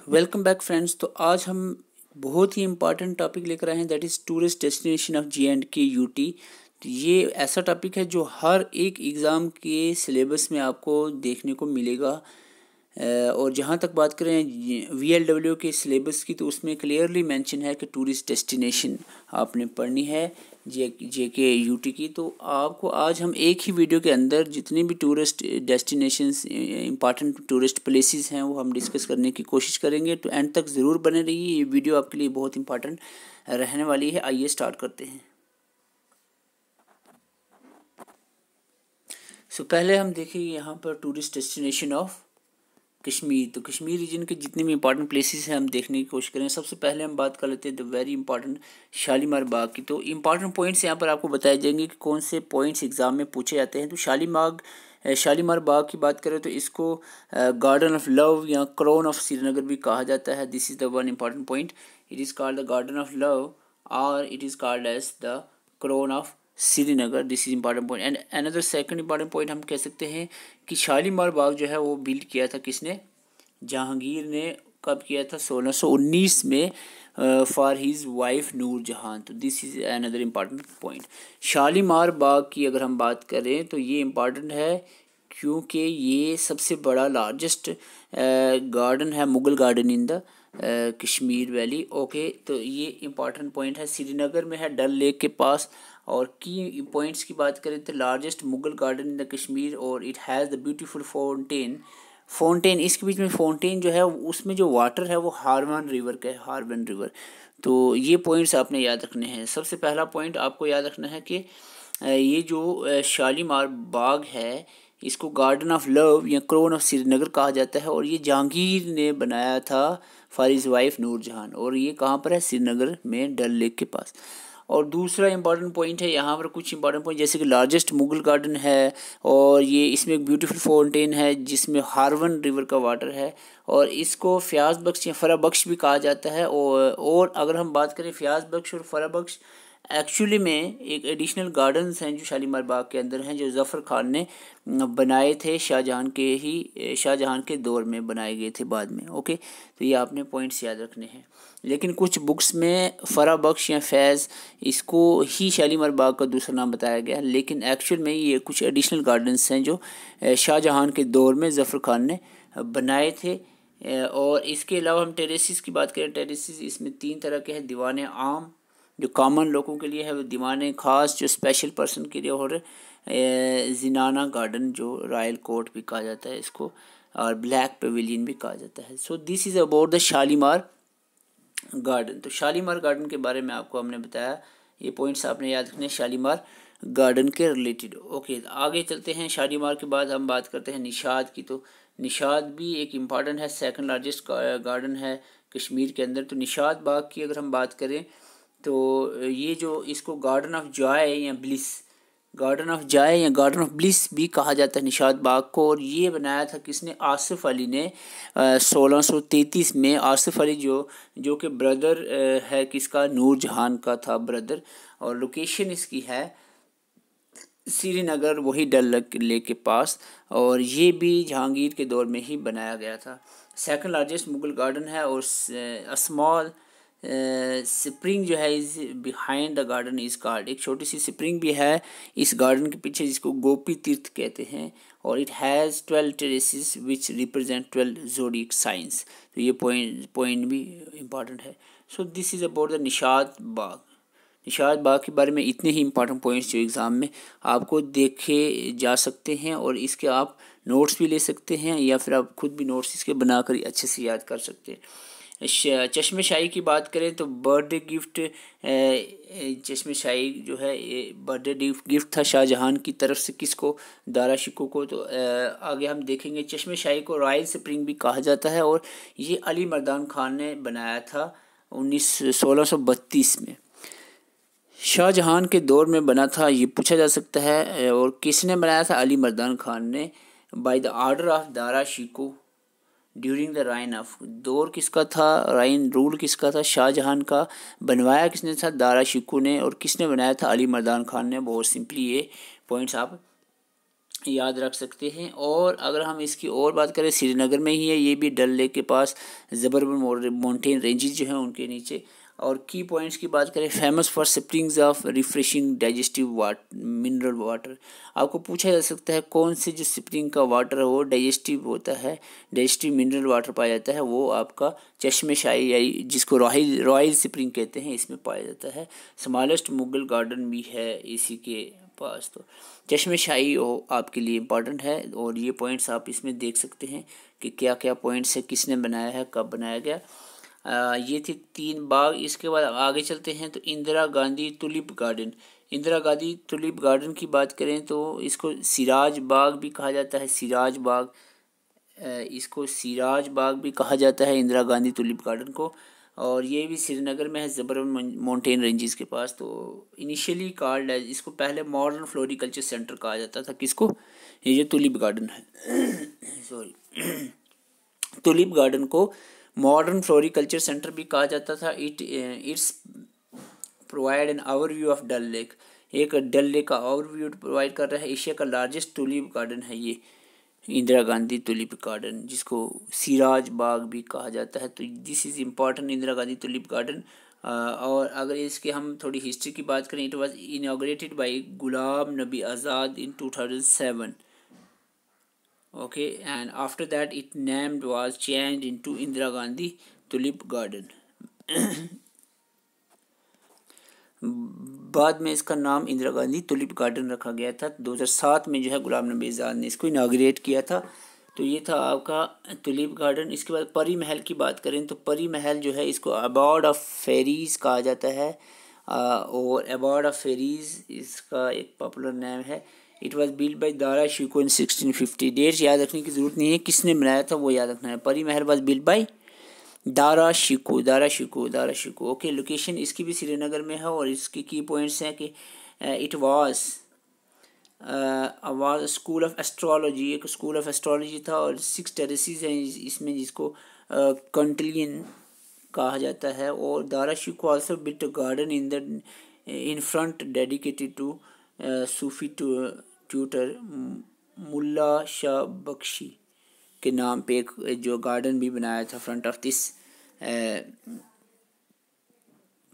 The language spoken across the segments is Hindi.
Welcome back friends. तो आज हम बहुत ही इम्पॉर्टेंट टॉपिक लेकर आए हैं, that is tourist destination of JNK UT. तो ये ऐसा टॉपिक है जो हर एक एग्ज़ाम के सिलेबस में आपको देखने को मिलेगा। और जहाँ तक बात करें VLW के सिलेबस की, तो उसमें क्लियरली मेंशन है कि टूरिस्ट डेस्टिनेशन आपने पढ़नी है JK यूटी की। तो आपको आज हम एक ही वीडियो के अंदर जितने भी tourist destinations, important tourist places हैं, वो हम डिस्कस करने की कोशिश करेंगे। तो एंड तक ज़रूर बने रहिए, ये वीडियो आपके लिए बहुत इंपॉर्टेंट रहने वाली है। आइए स्टार्ट करते हैं। पहले हम देखेंगे यहाँ पर टूरिस्ट डेस्टिनेशन ऑफ कश्मीर। तो कश्मीर रीजन के जितने भी इंपॉर्टेंट प्लेसेस हैं हम देखने की कोशिश करें। सबसे पहले हम बात कर लेते हैं the very important Shalimar Bagh की। तो इंपॉर्टेंट पॉइंट्स यहाँ पर आपको बताए जाएंगे कि कौन से पॉइंट्स एग्जाम में पूछे जाते हैं। तो शालीमार बाग की बात करें तो इसको गार्डन ऑफ लव या क्राउन ऑफ श्रीनगर भी कहा जाता है। This is the one important point. It is called the garden of love और it is called as the crown of Srinagar. This is important point. And another second important point हम कह सकते हैं कि शालीमार बाग जो है वो बिल्ड किया था किसने? जहांगीर ने। कब किया था? 1619 में फॉर हिज वाइफ नूरजहां। तो this is another important point. Shalimar Bagh की अगर हम बात करें तो ये इम्पॉर्टेंट है क्योंकि ये सबसे बड़ा लार्जेस्ट गार्डन है, Mughal garden in the Kashmir valley. Okay, तो ये इम्पॉर्टेंट पॉइंट है, श्रीनगर में है, डल लेक के पास। और की पॉइंट्स की बात करें तो largest Mughal garden in the Kashmir, और it has the beautiful fountain. इसके बीच में फाउंटेन जो है उसमें जो वाटर है वो हारवन रिवर का है, हारवन रिवर। तो ये पॉइंट्स आपने याद रखने हैं। सबसे पहला पॉइंट आपको याद रखना है कि ये जो शालीमार बाग है इसको गार्डन ऑफ लव या क्राउन ऑफ श्रीनगर कहा जाता है, और ये जहांगीर ने बनाया था फॉर हिज वाइफ नूरजहां। और ये कहाँ पर है? श्रीनगर में, डल लेक के पास। और दूसरा इंपॉर्टेंट पॉइंट है यहाँ पर कुछ इंपॉर्टेंट पॉइंट, जैसे कि लार्जेस्ट मुगल गार्डन है, और ये इसमें एक ब्यूटीफुल फाउंटेन है जिसमें हारवन रिवर का वाटर है, और इसको फ़याज़ बख्श या फरा बख्श भी कहा जाता है। और अगर हम बात करें फ़याज़ बख्श और फरा बख्श, एक्चुअली में एक एडिशनल गार्डन्स हैं जो शालीमार बाग के अंदर हैं, जो ज़फ़र खान ने बनाए थे, शाहजहां के दौर में बनाए गए थे बाद में। ओके, तो ये आपने पॉइंट्स याद रखने हैं। लेकिन कुछ बुक्स में फरा बख्श या फैज़ इसको ही शालीमार बाग का दूसरा नाम बताया गया, लेकिन एक्चुअल में ये कुछ एडिशनल गार्डन्स हैं जो शाहजहां के दौर में ज़फ़र खान ने बनाए थे। और इसके अलावा हम टेरेसिस की बात करें, टेरेसिस इसमें 3 तरह के हैं। दीवाने आम जो कॉमन लोगों के लिए है, वो दीवाने ख़ास जो स्पेशल पर्सन के लिए, और जिनाना गार्डन जो रॉयल कोर्ट भी कहा जाता है इसको, और ब्लैक पेविलियन भी कहा जाता है। So this is about the Shalimar garden. तो शालीमार गार्डन के बारे में आपको हमने बताया, ये पॉइंट्स आपने याद रखने शालीमार गार्डन के रिलेटेड। ओके, आगे चलते हैं। शालीमार के बाद हम बात करते हैं निशाद की। तो निशाद भी एक इम्पॉर्टेंट है, सेकंड लार्जेस्ट गार्डन है कश्मीर के अंदर। तो निशाद बाग की अगर हम बात करें तो ये जो इसको गार्डन ऑफ जॉय या गार्डन ऑफ ब्लिस भी कहा जाता है निशाद बाग को। और ये बनाया था किसने? आसिफ अली ने 1633 में। आसिफ अली जो कि ब्रदर है किसका? नूरजहां का था ब्रदर। और लोकेशन इसकी है श्रीनगर, वही डल लेक के पास, और ये भी जहांगीर के दौर में ही बनाया गया था। सेकंड लार्जेस्ट मुगल गार्डन है, और स्मॉल स्प्रिंग जो है is behind the garden is called. एक छोटी सी स्प्रिंग भी है इस गार्डन के पीछे जिसको गोपी तीर्थ कहते हैं। और it has 12 terraces which represent 12 zodiac signs. तो ये पॉइंट भी इम्पॉर्टेंट है। So this is about the Nishat Bagh. Nishat Bagh के बारे में इतने ही इंपॉर्टेंट पॉइंट्स जो एग्ज़ाम में आपको देखे जा सकते हैं, और इसके आप नोट्स भी ले सकते हैं, या फिर आप खुद भी नोट्स इसके बनाकर अच्छे से याद कर सकते हैं। चश्मे शाही की बात करें तो बर्थडे गिफ्ट, चश्मे शाही जो है बर्थडे गिफ्ट था शाहजहां की तरफ से किसको? दारा शिकोह को। तो आगे हम देखेंगे चश्मे शाही को रॉयल स्प्रिंग भी कहा जाता है, और ये अली मर्दान खान ने बनाया था 1632 में। शाहजहां के दौर में बना था, ये पूछा जा सकता है। और किसने बनाया था? अली मर्दान खान ने, by the order of Dara Shikoh during the reign of. दौर किसका था? राइन रूल किसका था? शाहजहां का। बनवाया किसने था? दारा शिकोह ने। और किसने बनाया था? अली मर्दान खान ने। बहुत सिंपली ये पॉइंट्स आप याद रख सकते हैं। और अगर हम इसकी और बात करें, श्रीनगर में ही है, ये भी डल लेक के पास ज़बरवन माउंटेन रेंजेस जो हैं उनके नीचे। और की पॉइंट्स की बात करें, famous for springs of refreshing digestive mineral water. आपको पूछा जा सकता है कौन से जो स्प्रिंग का वाटर है वो डाइजेस्टिव होता है, डाइजेस्टिव मिनरल वाटर पाया जाता है, वो आपका चश्मे शाही या जिसको रॉयल स्प्रिंग कहते हैं इसमें पाया जाता है। स्मॉलेस्ट मुगल गार्डन भी है इसी के पास। तो चश्मे शाही हो आपके लिए इम्पॉर्टेंट है। और ये पॉइंट्स आप इसमें देख सकते हैं कि क्या क्या पॉइंट्स है, किसने बनाया है, कब बनाया गया। ये थी 3 बाग। इसके बाद आगे चलते हैं तो Indira Gandhi tulip garden. Indira Gandhi tulip garden की बात करें तो इसको सिराज बाग भी कहा जाता है, सिराज बाग, इसको सिराज बाग भी कहा जाता है इंदिरा गांधी टुलिप गार्डन को। और ये भी श्रीनगर में है, ज़बरवन माउंटेन रेंजेस के पास। तो इनिशियली कॉल्ड है, इसको पहले मॉडर्न फ्लोरिकल्चर सेंटर कहा जाता था, किसको, ये जो टुलिप गार्डन है सॉरी टुलिप गार्डन को मॉडर्न फ्लोरिकल्चर सेंटर भी कहा जाता था। It's provide an overview of Dal lake, एक डल लेक का ओवरव्यू प्रोवाइड कर रहा है। एशिया का लार्जेस्ट टुलिप गार्डन है ये इंदिरा गांधी टुलिप गार्डन, जिसको सिराज बाग भी कहा जाता है। तो this is important Indira Gandhi tulip garden. और अगर इसके हम थोड़ी हिस्ट्री की बात करें, it was inaugurated bye Ghulam Nabi Azad in 2007, okay, and after that it named was changed into Indira Gandhi Tulip Garden। बाद में इसका नाम इंदिरा गांधी टुलिप गार्डन रखा गया था। 2007 में जो है गुलाम नबी आज़ाद ने इसको इनाग्रेट किया था। तो ये था आपका टुलिप गार्डन। इसके बाद परी महल की बात करें तो परी महल जो है इसको अबॉर्ड ऑफ फेरीज कहा जाता है। और अबॉर्ड ऑफ फेरीज इसका एक पॉपुलर नेम है। It was build by Dara Shikoh in 1650। Dates याद रखने की ज़रूरत नहीं है, किसने बनाया था वो याद रखना है। परी महल was build by Dara Shikoh. Okay, location इसकी भी श्रीनगर में है। और इसकी की पॉइंट्स हैं कि it was school of astrology, एक स्कूल ऑफ एस्ट्रोलॉजी था। और 6 टेरेसेस हैं इसमें, जिसको कंटलियन कहा जाता है। और Dara Shikoh also built a garden in front dedicated to Sufi tutor Mulla Shah Bakhshi के नाम पे एक जो गार्डन भी बनाया था फ्रंट ऑफ दिस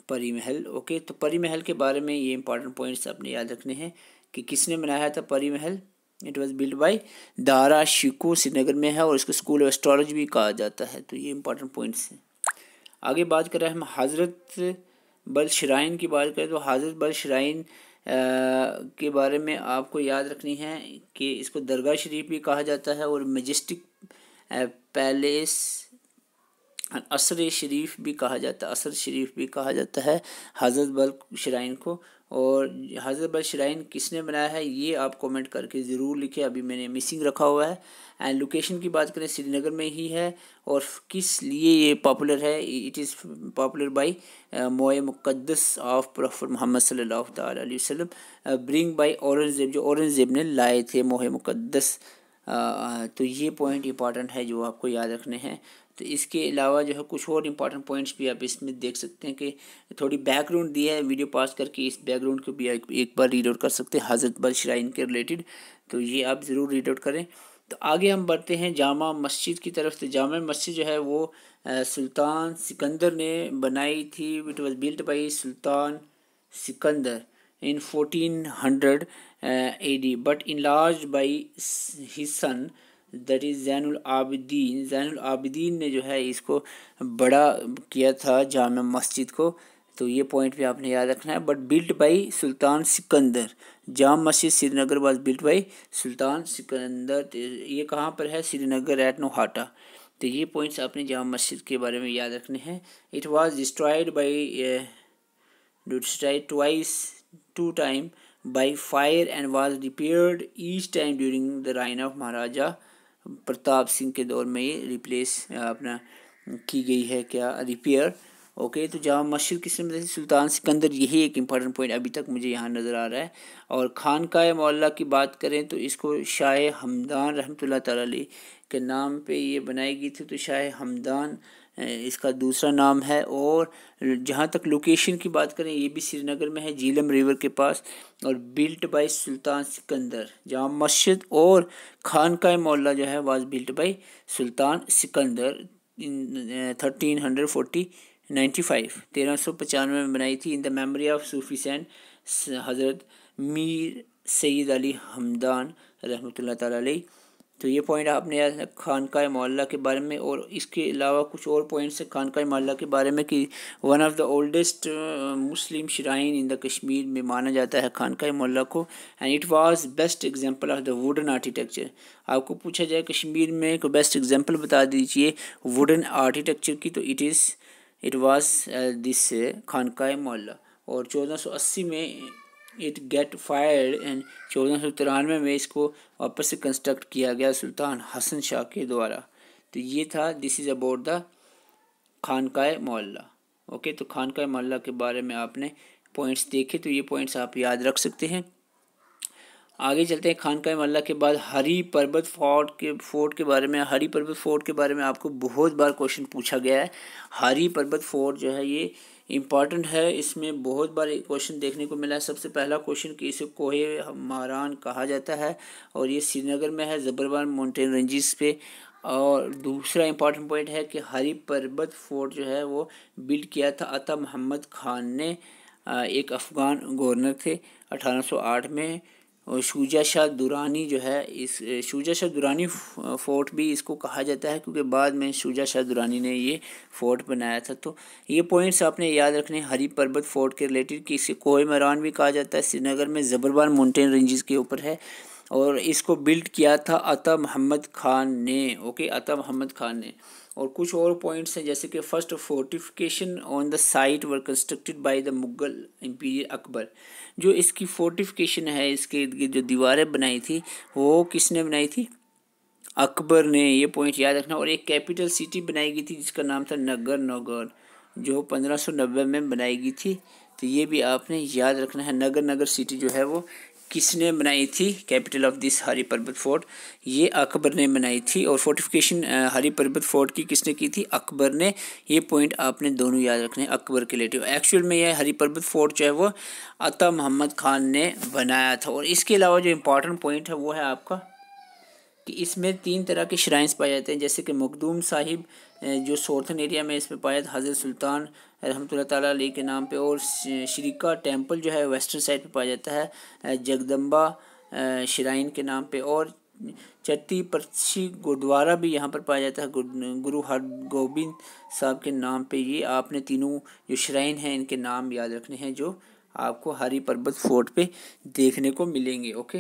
परी महल। ओके, तो परी महल के बारे में ये इंपॉर्टेंट पॉइंट्स आपने याद रखने हैं कि किसने बनाया था परी महल। It was build by Dara Shikoh, Srinagar में है। और इसको स्कूल ऑफ एस्ट्रोलॉजी भी कहा जाता है। तो ये इंपॉर्टेंट पॉइंट्स हैं। आगे बात कर रहे हैं हम हज़रत बल श्राइन की बात करें तो हज़रत बल श्राइन के बारे में आपको याद रखनी है कि इसको दरगाह शरीफ भी कहा जाता है और मजेस्टिक पैलेस, असर शरीफ भी कहा जाता है, असर शरीफ भी कहा जाता है हज़रत बल श्राइन को। और हज़रत बल श्राइन किसने बनाया है ये आप कमेंट करके ज़रूर लिखें, अभी मैंने मिसिंग रखा हुआ है। एंड लोकेशन की बात करें श्रीनगर में ही है। और किस लिए ये पॉपुलर है, इट इज़ पॉपुलर बाय मोए मुक़द्दस ऑफ प्रॉफेट मोहम्मद सल्लल्लाहु ताला अलैहि वसल्लम ब्रिंग बाय औरंगज़ेब, जो औरंगज़ेब ने लाए थे मोए मुक़द्दस। तो ये पॉइंट इंपॉर्टेंट है जो आपको याद रखने हैं। तो इसके अलावा जो है कुछ और इम्पॉर्टेंट पॉइंट्स भी आप इसमें देख सकते हैं कि थोड़ी बैकग्राउंड दी है, वीडियो पास करके इस बैकग्राउंड को भी एक बार रीड आउट कर सकते हैं हज़रत बल श्राइन के रिलेटेड। तो ये आप ज़रूर रीड आउट करें। तो आगे हम बढ़ते हैं जामा मस्जिद की तरफ। तो जामा मस्जिद जो है वो सुल्तान सिकंदर ने बनाई थी। It was built by Sultan Sikandar in 1400 AD but enlarged by his son that is Zainul Abidin. Zainul Abidin ने जो है इसको बड़ा किया था जामा मस्जिद को। तो ये पॉइंट भी आपने याद रखना है। बट बिल्ट बाई सुल्तान सिकंदर, जामा मस्जिद श्रीनगर वाज बिल्ट बाई सुल्तान सिकंदर। ये कहाँ पर है, श्रीनगर एट नोहाटा। तो ये पॉइंट्स आपने जामा मस्जिद के बारे में याद रखने हैं। It was destroyed by twice, 2 times by fire and was repaired each time during the reign of महाराजा प्रताप सिंह के दौर में ये रिप्लेस अपना की गई है क्या, रिपेयर। ओके, तो जामा मस्जिद किसने बनाई थी? सुल्तान सिकंदर। यही एक इम्पॉर्टेंट पॉइंट अभी तक मुझे यहाँ नज़र आ रहा है। और खानकाए मौला की बात करें तो इसको शाह हमदान रहमतुल्लाह ताला अलैह के नाम पे ये बनाई गई थी। तो शाह हमदान इसका दूसरा नाम है। और जहाँ तक लोकेशन की बात करें, ये भी श्रीनगर में है, झीलम रिवर के पास। और बिल्ट बाय सुल्तान सिकंदर। जामा मस्जिद और खानकाए मौला जो है was built by Sultan Sikandar in 1395 में बनाई थी, in the memory of Sufi saint Hazrat Mir Syed Ali Hamdan रहमतुल्लाह ताला अलैह। तो ये पॉइंट आपने याद रखा खानकाए मौला के बारे में। और इसके अलावा कुछ और पॉइंट्स है खानकाए मौला के बारे में कि one of the oldest Muslim shrine in the Kashmir में माना जाता है खानकाए मौला को। And it was best example of the wooden architecture. आपको पूछा जाए कश्मीर में कोई बेस्ट एग्जांपल बता दीजिए वुडन आर्किटेक्चर की, तो इट वाज दिस खानकाए मौला। और 1480 में इट गेट फायर्ड एंड 1493 में इसको वापस से कंस्ट्रक्ट किया गया सुल्तान हसन शाह के द्वारा। तो ये था, दिस इज़ अबाउट द खानकाए मौला। ओके, तो खानकाए मौला के बारे में आपने पॉइंट्स देखे, तो ये पॉइंट्स आप याद रख सकते हैं। आगे चलते हैं खानकाए मौला के बाद हरी पर्वत फोर्ट के बारे में। हरी पर्वत फोर्ट के बारे में आपको बहुत बार क्वेश्चन पूछा गया है। हरी पर्वत फोर्ट जो है ये इम्पॉर्टेंट है, इसमें बहुत बार क्वेश्चन देखने को मिला है। सबसे पहला क्वेश्चन कि इसे कोहे मारान कहा जाता है और ये श्रीनगर में है, ज़बरवान माउंटेन रेंजेस पे। और दूसरा इम्पॉर्टेंट पॉइंट है कि हरी पर्वत फोर्ट जो है वो बिल्ड किया था अता मोहम्मद खान ने, एक अफ़गान गवर्नर थे 1808 में। और शुजा शाह दुरानी जो है, इस शुजा शाह दुरानी फोर्ट भी इसको कहा जाता है क्योंकि बाद में शुजा शाह दुरानी ने ये फोर्ट बनाया था। तो ये पॉइंट्स आपने याद रखने हरी पर्वत फोर्ट के रिलेटेड कि इसे कोहे मैरान भी कहा जाता है, श्रीनगर में ज़बरवान माउंटेन रेंजेस के ऊपर है। और इसको बिल्ड किया था अता मोहम्मद खान ने। ओके, अता मोहम्मद खान ने। और कुछ और पॉइंट्स हैं जैसे कि first fortification on the site were constructed by the Mughal empire Akbar. जो इसकी फोर्टिफिकेशन है, इसके जो दीवारें बनाई थी वो किसने बनाई थी? अकबर ने। ये पॉइंट याद रखना। और एक कैपिटल सिटी बनाई गई थी जिसका नाम था नगर, जो 1590 में बनाई गई थी। तो ये भी आपने याद रखना है। नगर सिटी जो है वो किसने बनाई थी? कैपिटल ऑफ दिस हरी पर्वत फोर्ट ये अकबर ने बनाई थी। और फोर्टिफिकेशन हरी पर्वत फोर्ट की किसने की थी? अकबर ने। ये पॉइंट आपने दोनों याद रखने हैं अकबर के रिलेटिव। एक्चुअल में यह हरी पर्वत फोर्ट जो है वो अता मोहम्मद खान ने बनाया था। और इसके अलावा जो इम्पोर्टेंट पॉइंट है वो है आपका कि इसमें 3 तरह के श्राइन्स पाए जाते हैं, जैसे कि मखदूम साहिब जो सॉर्थन एरिया में इसमें पाया था हज़रत सुल्तान रहमतुल्लाह ताला अलैह के नाम पे। और श्रीका टेम्पल जो है वेस्टर्न साइड पे पाया जाता है जगदम्बा श्राइन के नाम पे। और चट्टी परछी गुरुद्वारा भी यहाँ पर पाया जाता है गुरु हरगोबिंद साहब के नाम पे। ये आपने तीनों जो श्राइन हैं इनके नाम याद रखने हैं जो आपको हरी पर्वत फोर्ट पे देखने को मिलेंगे। ओके,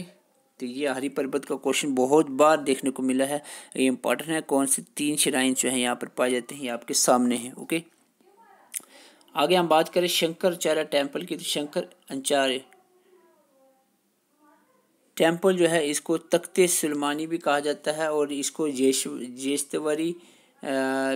तो ये हरी पर्वत का क्वेश्चन बहुत बार देखने को मिला है, ये इंपॉर्टेंट है। कौन से 3 श्राइन जो है यहाँ पर पाए जाते हैं ये आपके सामने हैं। ओके, आगे हम बात करें शंकराचार्य टेम्पल की। तो शंकराचार्य टेम्पल जो है इसको तख्ते सुलेमानी भी कहा जाता है और इसको जेस्तवरी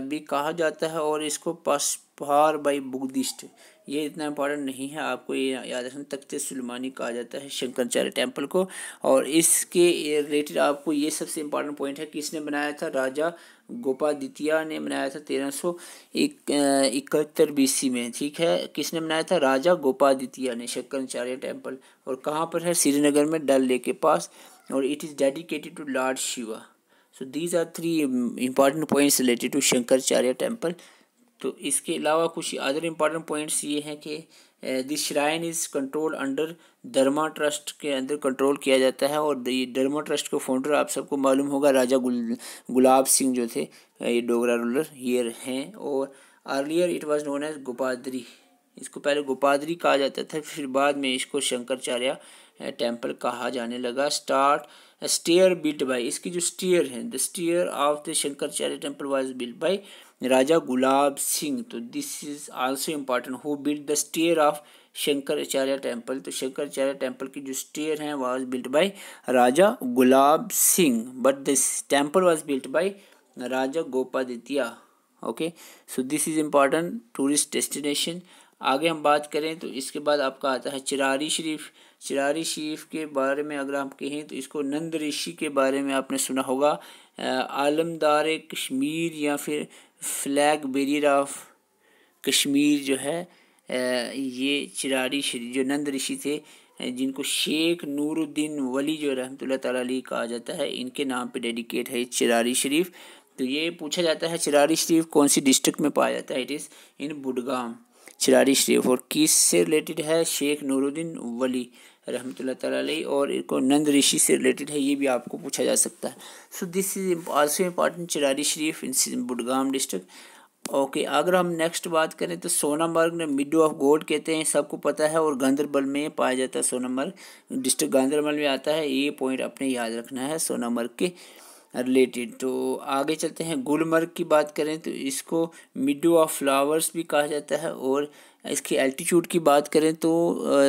भी कहा जाता है और इसको पासपार बाई बुद्धिस्ट। ये इतना इम्पोर्टेंट नहीं है, आपको ये याद रखना तख्ते सुलेमानी कहा जाता है शंकराचार्य टेम्पल को। और इसके रिलेटेड आपको ये सबसे इम्पोर्टेंट पॉइंट है कि इसने बनाया था राजा गोपादित्य ने बनाया था 1371 BC में। ठीक है, किसने बनाया था? राजा गोपादित्य ने शंकराचार्य टेम्पल। और कहाँ पर है? श्रीनगर में डल लेक के पास। और it is dedicated to lord Shiva. So these are 3 important points related to Shankaracharya temple. तो इसके अलावा कुछ अदर इम्पॉर्टेंट पॉइंट्स ये हैं कि this shrine is control under Dharma trust के अंदर कंट्रोल किया जाता है। और ये धर्मा ट्रस्ट के फाउंडर आप सबको मालूम होगा राजा गुलाब सिंह जो थे, ये डोगरा रूलर ये हैं। और earlier it was known as Gopadri. इसको पहले गोपादरी कहा जाता था, फिर बाद में इसको शंकराचार्य टेम्पल कहा जाने लगा। स्टेयर बिल्ट बाय, इसकी जो स्टेयर है the stair of the Shankaracharya temple was built by Raja Gulab Singh. तो this is also important, who built the stair of Shankaracharya temple. तो शंकराचार्य टेम्पल की जो स्टेयर हैं was built by Raja Gulab Singh, but this temple was built by Raja Gopaditya. Okay, so this is important tourist destination. आगे हम बात करें तो इसके बाद आपका आता है चिरारी शरीफ। चिरारी शरीफ के बारे में अगर हम कहें तो इसको नंद ऋषि के बारे में आपने सुना होगा। आलमदार कश्मीर या फिर फ्लैग बेरियर ऑफ कश्मीर जो है ये चिरारी शरीफ जो नंद ऋषि थे, जिनको शेख नूरुद्दीन वली जो रहमतुल्लाह ताला अलैह कहा जाता है, इनके नाम पे डेडिकेट है चिरारी शरीफ। तो ये पूछा जाता है चिरारी शरीफ कौन सी डिस्ट्रिक्ट में पाया जाता है? इट इज़ इन बुडगाम चिरारी शरीफ। और किस से रिलेटेड है? शेख नूरुद्दीन वली रहमतुल्लाह ताला अलैह, और इनको नंद ऋषि से रिलेटेड है, ये भी आपको पूछा जा सकता है। So this is also important Charari Sharif in Budgam district. Okay, अगर हम नेक्स्ट बात करें तो सोनामर्ग ने मिडो ऑफ गॉड कहते हैं, सबको पता है, और गांदरबल में पाया जाता है। सोनामर्ग डिस्ट्रिक्ट गांदरबल में आता है, ये पॉइंट आपने याद रखना है सोनामर्ग के रिलेटेड। तो आगे चलते हैं, गुलमर्ग की बात करें तो इसको मिडो ऑफ फ्लावर्स भी कहा जाता है। और इसकी एल्टीट्यूड की बात करें तो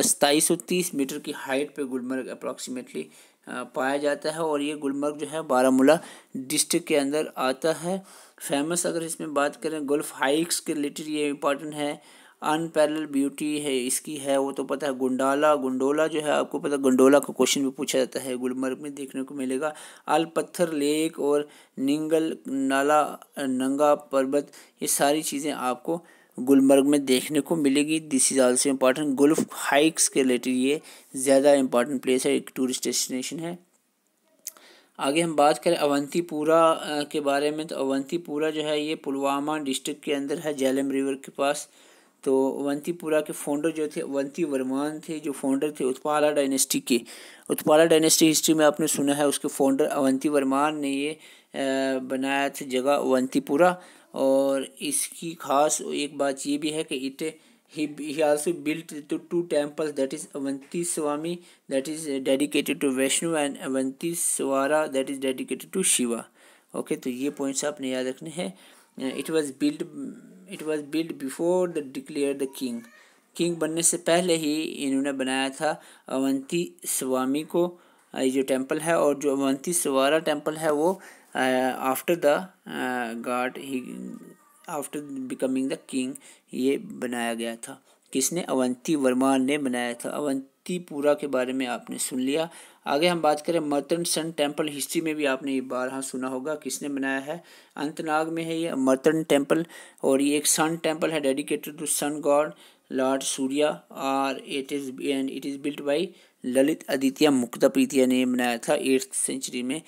2730 मीटर की हाइट पे गुलमर्ग अप्रॉक्सीमेटली पाया जाता है, और ये गुलमर्ग जो है बारामूला डिस्ट्रिक्ट के अंदर आता है। फेमस अगर इसमें बात करें गुल्फ हाइक्स के रिलेटेड, ये इम्पॉर्टेंट है। अनपैरेलल ब्यूटी है इसकी है, वो तो पता है। गुंडोला जो है आपको पता, गुंडोला का क्वेश्चन भी पूछा जाता है, गुलमर्ग में देखने को मिलेगा। अल पत्थर लेक और निंगल नाला नंगा पर्वत, ये सारी चीज़ें आपको गुलमर्ग में देखने को मिलेगी। This is also important. Gulf hikes के रिलेटेड ये ज़्यादा इम्पॉर्टेंट प्लेस है, एक टूरिस्ट डेस्टिनेशन है। आगे हम बात करें अवंतीपुरा के बारे में, तो अवंतीपुरा जो है ये पुलवामा डिस्ट्रिक्ट के अंदर है, झेलम रिवर के पास। तो अवंतीपुरा के फाउंडर जो थे अवंती वर्मान थे, जो फाउंडर थे उत्पाला डायनेस्टी के। उत्पाला डायनेस्टी हिस्ट्री में आपने सुना है, उसके फाउंडर अवंती वर्मान ने ये बनाया था जगह अवंतीपुरा। और इसकी खास एक बात ये भी है कि he also built two temples, that is Avanti Swami that is dedicated to Vishnu and Avanti Swara that is dedicated to Shiva. Okay, तो ये पॉइंट्स आपने याद रखने हैं। It was build before the declare the king बनने से पहले ही इन्होंने बनाया था अवंती स्वामी को, ये जो टेम्पल है। और जो अवंती स्वारा टेम्पल है वो after the God he after becoming the king ये बनाया गया था। किसने? अवंती वर्मान ने बनाया था। अवंतीपुरा के बारे में आपने सुन लिया। आगे हम बात करें मर्तन सन टेम्पल, हिस्ट्री में भी आपने ये बारहा सुना होगा, किसने बनाया है? अनंतनाग में है ये मर्तन टेम्पल, और ये एक सन टेम्पल है dedicated to sun god lord Surya, और it is built by Lalit Aditya Muktapida ने बनाया था 8th सेंचुरी में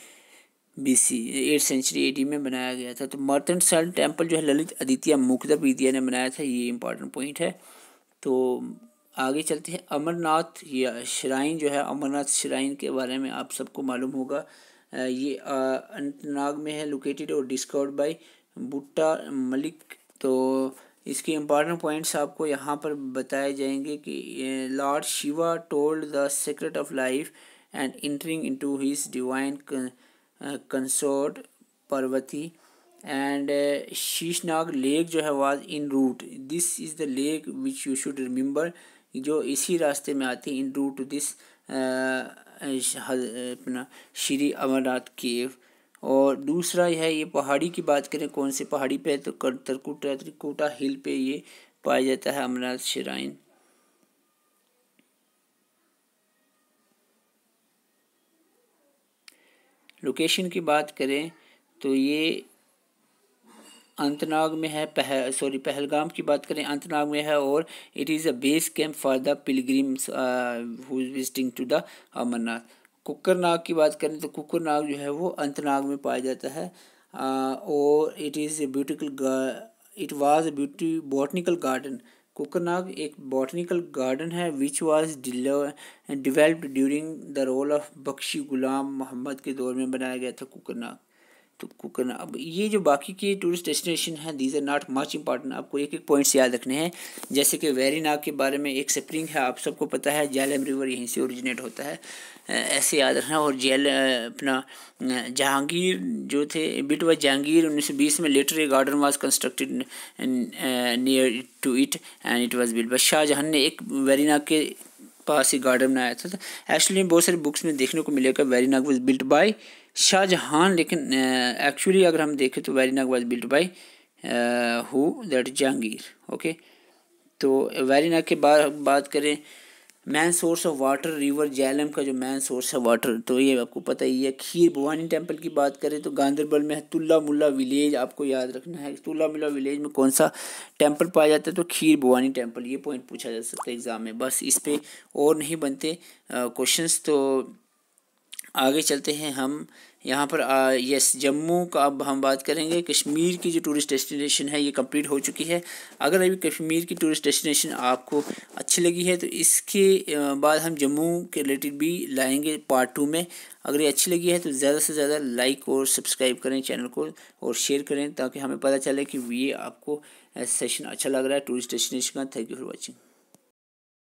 BC, 8th सेंचुरी AD में बनाया गया था। तो मर्तन सन टेम्पल जो है ललित आदित्य मुक्ताप्रीतिया ने बनाया था, ये इंपॉर्टेंट पॉइंट है। तो आगे चलते हैं, अमरनाथ या श्राइन जो है, अमरनाथ श्राइन के बारे में आप सबको मालूम होगा। ये अनंतनाग में है लोकेटेड और डिस्कवर्ड बाय बुट्टा मलिक। तो इसके इम्पॉर्टेंट पॉइंट्स आपको यहाँ पर बताए जाएंगे कि lord Shiva told the secret of life and entering into his divine consort Parvati, and Sheshnag lake जो है was in route. This is the lake which you should remember, जो इसी रास्ते में आती है इन रूट टू दिस अपना श्री अमरनाथ केव। और दूसरा है ये पहाड़ी की बात करें, कौन सी पहाड़ी पे है? तो त्रिकुटा हिल पे ये पाया जाता है अमरनाथ श्राइन। लोकेशन की बात करें तो ये अनंतनाग में है, पहलगाम की बात करें अनंतनाग में है, और it is a base camp for the pilgrims who is visiting to the Amarnath. Kokernag की बात करें तो कुकरनाग जो है वो अनंतनाग में पाया जाता है, और it was beauty botanical garden. Kokernag एक बॉटनिकल गार्डन है which was developed during the rule of Bakshi Ghulam Mohammad के दौर में बनाया गया था कुकरनाग। तो कुकरनाग, अब ये जो बाकी के टूरिस्ट डेस्टिनेशन हैं these are not much important, आपको एक एक पॉइंट्स याद रखने हैं। जैसे कि वेरीनाग के बारे में एक स्प्रिंग है, आप सबको पता है, झेलम रिवर यहीं से ओरिजिनेट होता है, ऐसे याद रखना। और अपना जहांगीर जो थे बिट वाज जहांगीर 1920 में, later a garden was constructed near to it and it was built by Shahjahan ने एक वेरीनाग के पास ही गार्डन बनाया था। एक्चुअली बहुत सारी बुक्स में देखने को मिलेगा Verinag was built by Shahjahan, लेकिन एक्चुअली अगर हम देखें तो Verinag was built by who that Jahangir. Okay, तो वेरीनाग के बाद बात करें main source of water, river Jhelum का जो मैन सोर्स है वाटर, तो ये आपको पता ही है। खीर भवानी टेम्पल की बात करें तो गांधरबल में है तुल्ला मुल्ला विलेज, आपको याद रखना है तुल्ला मुल्ला विलेज में कौन सा टेम्पल पाया जाता है, तो खीर भवानी टेम्पल। ये पॉइंट पूछा जा सकता है एग्जाम में, बस इस पे और नहीं बनते क्वेश्चंस। तो आगे चलते हैं हम यहाँ पर यस जम्मू का अब हम बात करेंगे। कश्मीर की जो टूरिस्ट डेस्टिनेशन है ये कंप्लीट हो चुकी है। अगर अभी कश्मीर की टूरिस्ट डेस्टिनेशन आपको अच्छी लगी है तो इसके बाद हम जम्मू के रिलेटेड भी लाएंगे पार्ट 2 में। अगर ये अच्छी लगी है तो ज़्यादा से ज़्यादा लाइक और सब्सक्राइब करें चैनल को और शेयर करें ताकि हमें पता चले कि ये आपको सेशन अच्छा लग रहा है टूरिस्ट डेस्टिनेशन का। Thank you for watching.